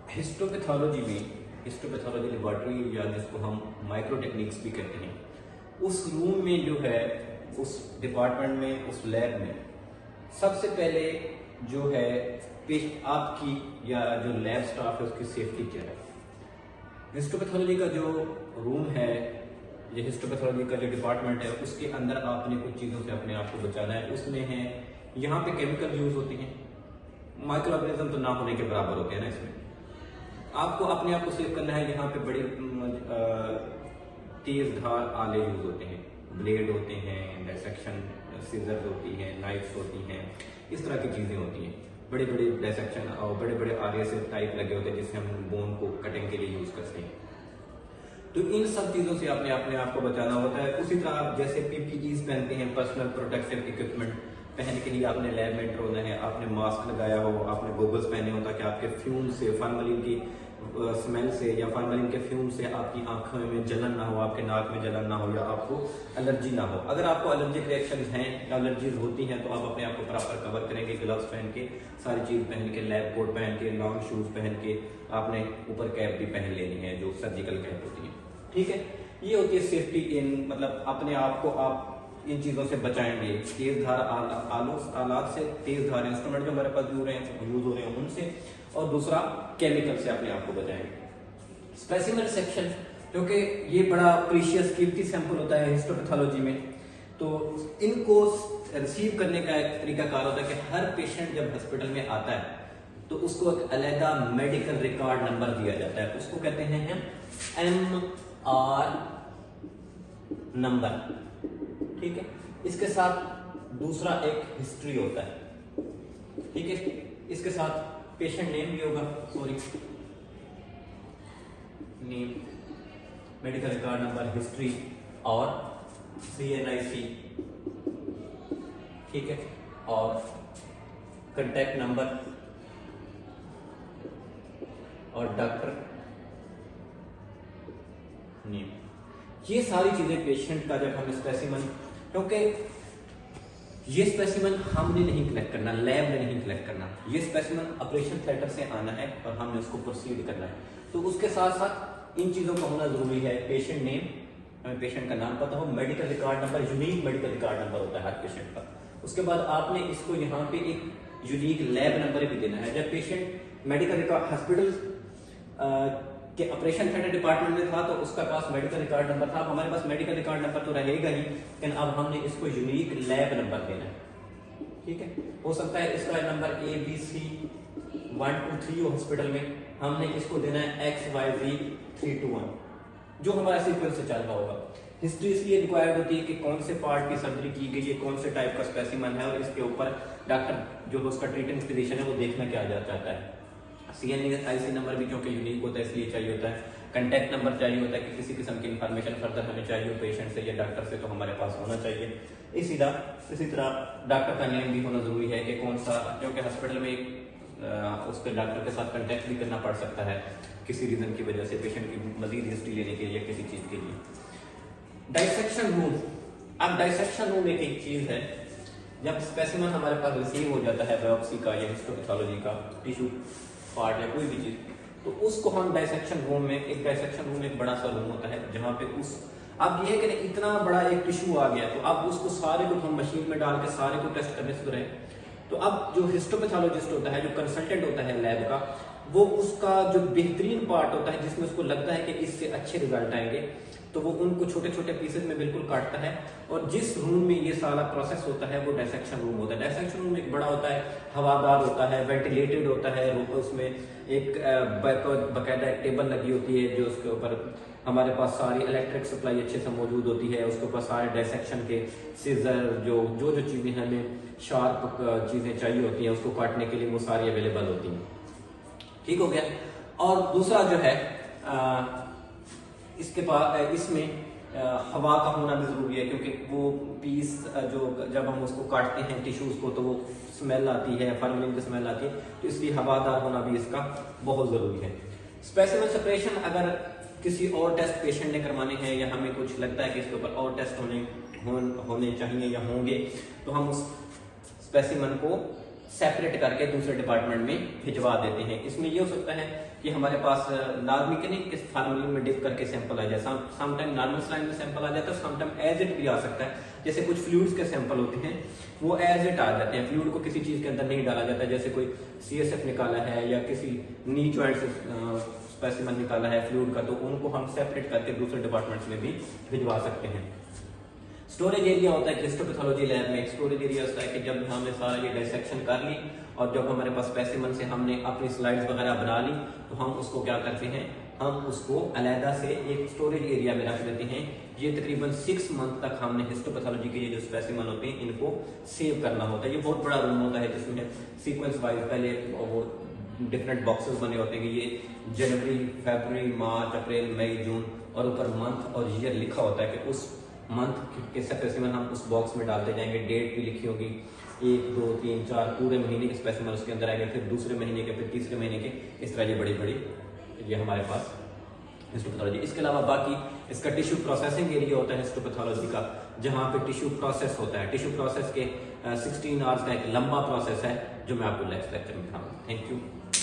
Histopathology में, histopathology laboratory या जिसको हम माइक्रो टेक्निक्स भी कहते हैं, उस रूम में जो है, उस डिपार्टमेंट में, उस लैब में सबसे पहले जो है आपकी या जो लैब स्टाफ है उसकी सेफ्टी क्या है। हिस्टोपैथोलॉजी का जो रूम है, ये हिस्टोपैथोलॉजी का जो डिपार्टमेंट है, उसके अंदर आपने कुछ चीज़ों से अपने आप को बचाना है। उसमें है, यहाँ पे केमिकल यूज होती हैं, माइक्रो ऑर्गेनिज्म तो ना होने के बराबर होते हैं ना, इसमें आपको अपने आप को सेव करना है। यहाँ पे बड़े तेज धार आले यूज होते हैं, ब्लेड होते हैं, डायसेक्शन सीजर्स होती हैं, नाइफ्स होती हैं, इस तरह की चीज़ें होती हैं। बड़े बड़े डायसेक्शन और बड़े बड़े आगे से टाइप लगे होते हैं जिससे हम बोन को कटिंग के लिए यूज करते हैं। तो इन सब चीज़ों से आपने अपने आप को बचाना होता है। उसी तरह आप जैसे पीपीईज पहनते हैं, पर्सनल प्रोटेक्टिव इक्विपमेंट पहन के लिए आपने लैब में एंटर होना है, आपने मास्क लगाया हो, आपने गोगल्स पहने हो ताकि आपके फ्यूम से, फार्मलिन की स्मेल से या फार्मलिन के फ्यूम से आपकी आंखों में जलन ना हो, आपके नाक में जलन ना हो या आपको एलर्जी ना हो। अगर आपको एलर्जिक रिएक्शन हैं, एलर्जीज होती हैं, तो आप अपने आप को प्रॉपर कवर करेंगे, ग्लव्स पहन के, सारी चीज़ पहन के, लैब कोट पहन के, लॉन्ग शूज पहन के, आपने ऊपर कैप भी पहन लेनी है जो सर्जिकल कैप होती है। ठीक है, ये होती है सेफ्टी इन, मतलब अपने आप को आप इन चीज़ों से बचाएंगे। तेज धार आलात से, तेज धार इंस्ट्रूमेंट जो हमारे पास यूज हो रहे हैं उनसे, और दूसरा केमिकल से अपने आप को बचाएंगे। स्पेसिमेन सेक्शन, क्योंकि ये बड़ा प्रीशियस कीमती सैंपल होता है हिस्टोपैथोलॉजी में, तो इनको रिसीव करने का एक तरीकाकार होता है कि हर पेशेंट जब हॉस्पिटल में आता है तो उसको एक अलग मेडिकल रिकॉर्ड नंबर दिया जाता है, उसको कहते हैं MR नंबर। ठीक है, इसके साथ दूसरा एक हिस्ट्री होता है। ठीक है, इसके साथ पेशेंट नेम भी होगा, sorry name, medical record number, history और CNIC। ठीक है, और कांटेक्ट नंबर और डॉक्टर नेम। ये सारी चीजें पेशेंट का जब हम स्पेसिमन, क्योंकि ये स्पेसिमन हमने नहीं कलेक्ट करना, लैब ने नहीं कलेक्ट करना, ये स्पेसिमन ऑपरेशन थिएटर से आना है और हमने उसको प्रोसीड करना है। तो उसके साथ साथ इन चीजों का होना जरूरी है। पेशेंट नेम, हमें पेशेंट का नाम पता हो, medical record number, unique medical record number होता है हर पेशेंट का। उसके बाद आपने इसको यहाँ पे एक यूनिक लैब नंबर भी देना है। जब पेशेंट मेडिकल रिकॉर्ड हॉस्पिटल के ऑपरेशन थिएटर डिपार्टमेंट में था तो उसका पास मेडिकल रिकॉर्ड नंबर था, हमारे पास मेडिकल रिकॉर्ड नंबर तो रहेगा ही, लेकिन अब हमने इसको यूनिक लैब नंबर देना है। ठीक है, हो सकता है इसका नंबर ABC 1 2 3 हो हॉस्पिटल में, हमने इसको देना है XYZ 321, जो हमारा सीक्वेंस से चल रहा होगा। हिस्ट्री इसलिए रिक्वायर्ड होती है कि कौन से पार्ट की सर्जरी की गई है, कौन से टाइप का स्पेसिमन है, और इसके ऊपर डॉक्टर जो उसका ट्रीटिंग फिजिशियन है वो देखना क्या चाहता है। CNIC नंबर भी क्योंकि यूनिक होता है इसलिए चाहिए होता है। कांटेक्ट नंबर चाहिए होता है कि किसी किस्म की इंफॉर्मेशन फर्दर हमें चाहिए हो पेशेंट से या डॉक्टर से, तो हमारे पास होना चाहिए। इसी तरह डॉक्टर का नेम भी होना जरूरी है कि कौन सा, क्योंकि हॉस्पिटल में उसके डॉक्टर के साथ कांटेक्ट भी करना पड़ सकता है किसी रीजन की वजह से, पेशेंट की मजीद हिस्ट्री लेने के लिए, किसी चीज के लिए। डाइसेक्शन रूम, अब डाइसेक्शन रूम एक चीज है, जब स्पेसिमन हमारे पास रिसीव हो जाता है बायोप्सी का या हिस्टोपैथोलॉजी का टिश्यू पार्ट या कोई भी चीज, तो उसको हम डाइसेक्शन रूम में, एक डाइसेक्शन रूम एक बड़ा सा रूम होता है जहां पे उस, अब ये है कि इतना बड़ा एक टिश्यू आ गया तो अब उसको सारे को हम मशीन में डाल के सारे को टेस्ट करने से रहे। तो अब जो हिस्टोपैथोलॉजिस्ट होता है, जो कंसल्टेंट होता है लैब का, वो उसका जो बेहतरीन पार्ट होता है जिसमें उसको लगता है कि इससे अच्छे रिजल्ट आएंगे, तो वो उनको छोटे छोटे पीसेस में बिल्कुल काटता है। और जिस रूम में ये सारा प्रोसेस होता है वो डायसेक्शन रूम होता है। डायसेक्शन रूम एक बड़ा होता है, हवादार होता है, वेंटिलेटेड होता है, उसमें एक बाकायदा एक टेबल लगी होती है जो उसके ऊपर हमारे पास सारी इलेक्ट्रिक सप्लाई अच्छे से मौजूद होती है, उसके ऊपर सारे डायसेक्शन के सीजर, जो चीज़ें हमें शार्प चीज़ें चाहिए होती हैं उसको काटने के लिए वो सारी अवेलेबल होती हैं। ठीक हो गया। और दूसरा जो है इसके पास, इसमें हवा का होना भी जरूरी है, क्योंकि वो पीस जो जब हम उसको काटते हैं टिश्यूज को तो वो स्मेल आती है, फार्मलिन की स्मेल आती है, तो इसलिए हवादार होना भी इसका बहुत जरूरी है। स्पेसिमेन सेपरेशन, अगर किसी और टेस्ट पेशेंट ने करवाने हैं या हमें कुछ लगता है कि इसके ऊपर और टेस्ट होने चाहिए या होंगे, तो हम उस स्पेसिमेन को सेपरेट करके दूसरे डिपार्टमेंट में भिजवा देते हैं। इसमें ये हो सकता है कि हमारे पास नॉर्मल के नहीं किस फार्मूले में डिप करके सैंपल आ जाए, समटाइम नॉर्मल स्लाइन में सैंपल आ जाता है, समटाइम एज इट भी आ सकता है। जैसे कुछ फ्लूइड्स के सैंपल होते हैं वो एज इट आ जाते हैं, फ्लूइड को किसी चीज के अंदर नहीं डाला जाता, जैसे कोई CSF निकाला है या किसी नी जॉइंट से स्पेसिमेन निकाला है फ्लूइड का, तो उनको हम सेपरेट करके दूसरे डिपार्टमेंट्स में भी भिजवा सकते हैं। स्टोरेज एरिया होता है हिस्टोपैथोलॉजी लैब में, एक स्टोरेज एरिया होता है कि जब हमने सारा ये डायसेक्शन कर ली और जब हमारे पास स्पेसिमेन से हमने अपनी स्लाइड्स वगैरह बना ली, तो हम उसको क्या करते हैं, हम उसको अलहदा से एक स्टोरेज एरिया में रख देते हैं। ये तकरीबन 6 मंथ तक हमने हिस्टोपैथोलॉजी के ये जो स्पेसिमेन होते हैं इनको सेव करना होता है। ये बहुत बड़ा रूम होता है जिसमें सीक्वेंस वाइज पहले वो डिफरेंट बॉक्सेस बने होते हैं कि ये जनवरी, फरवरी, मार्च, अप्रैल, मई, जून और ऊपर मंथ और ईयर लिखा होता है कि उस मंथ के स्पेसिमेन हम उस बॉक्स में डालते जाएंगे, डेट भी लिखी होगी, 1, 2, 3, 4 पूरे महीने के स्पेसिमेन उसके अंदर आएंगे, फिर दूसरे महीने के, फिर तीसरे महीने के, इस तरह ये बड़ी बड़ी ये हमारे पास हिस्टोपैथोलॉजी। इसके अलावा बाकी इसका टिश्यू प्रोसेसिंग एरिया होता है हिस्टोपैथोलॉजी का, जहाँ पे टिश्यू प्रोसेस होता है। टिश्यू प्रोसेस के 16 आवर्स का एक लंबा प्रोसेस है जो मैं आपको नेक्स्ट लेक्चर में दिखाऊंगा। Thank you.